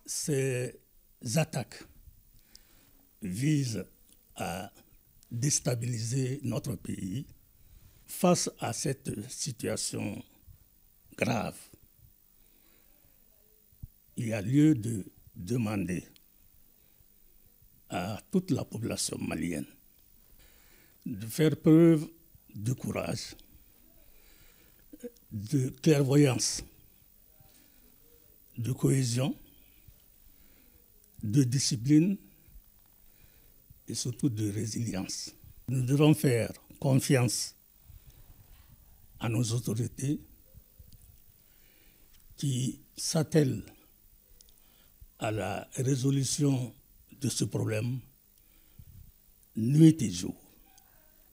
Ces attaques visent à déstabiliser notre pays. Face à cette situation grave, il y a lieu de demander à toute la population malienne de faire preuve de courage, de clairvoyance, de cohésion, de discipline et surtout de résilience. Nous devons faire confiance à nos autorités qui s'attellent à la résolution de ce problème nuit et jour.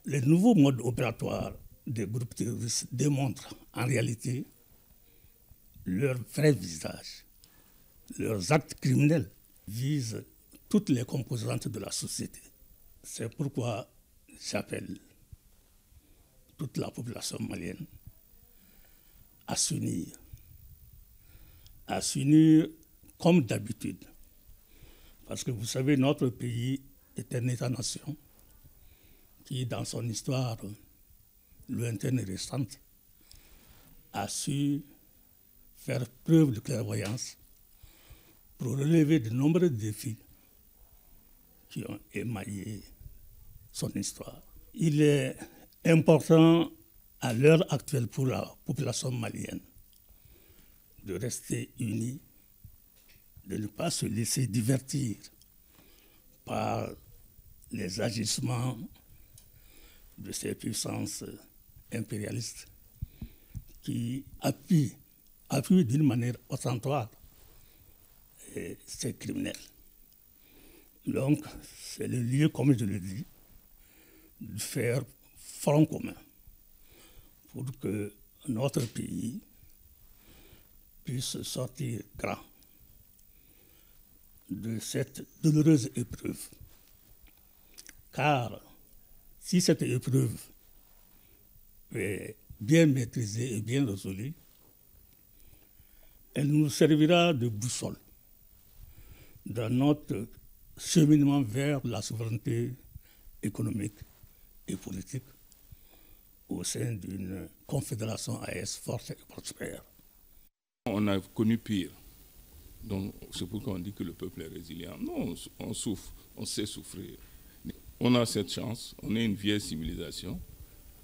Les nouveaux modes opératoires des groupes terroristes démontrent en réalité leur vrai visage. Leurs actes criminels visent toutes les composantes de la société. C'est pourquoi j'appelle toute la population malienne à s'unir comme d'habitude. Parce que vous savez, notre pays est un État-nation qui, dans son histoire lointaine et récente, a su faire preuve de clairvoyance pour relever de nombreux défis qui ont émaillé son histoire. Il est important à l'heure actuelle pour la population malienne de rester unie, de ne pas se laisser divertir par les agissements de ces puissances impérialistes qui appuient d'une manière ostentatoire ces criminels. Donc, c'est le lieu, comme je le dis, de faire front commun pour que notre pays puisse sortir grand de cette douloureuse épreuve. Car si cette épreuve est bien maîtrisée et bien résolue, elle nous servira de boussole dans notre cheminement vers la souveraineté économique et politique au sein d'une confédération AES forte et prospère. On a connu pire. Donc c'est pourquoi on dit que le peuple est résilient. Non, on souffre, on sait souffrir. On a cette chance, on est une vieille civilisation.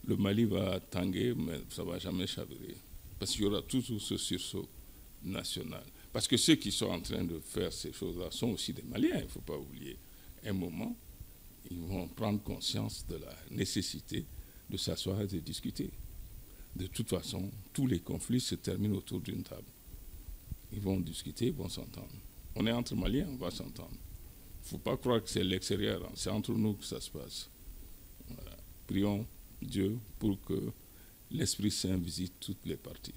Le Mali va tanguer, mais ça ne va jamais chavirer. Parce qu'il y aura toujours ce sursaut national. Parce que ceux qui sont en train de faire ces choses-là sont aussi des Maliens, il ne faut pas oublier. À un moment, ils vont prendre conscience de la nécessité de s'asseoir et de discuter. De toute façon, tous les conflits se terminent autour d'une table. Ils vont discuter, ils vont s'entendre. On est entre Maliens, on va s'entendre. Il ne faut pas croire que c'est l'extérieur, hein. C'est entre nous que ça se passe. Voilà. Prions Dieu pour que l'Esprit Saint visite toutes les parties.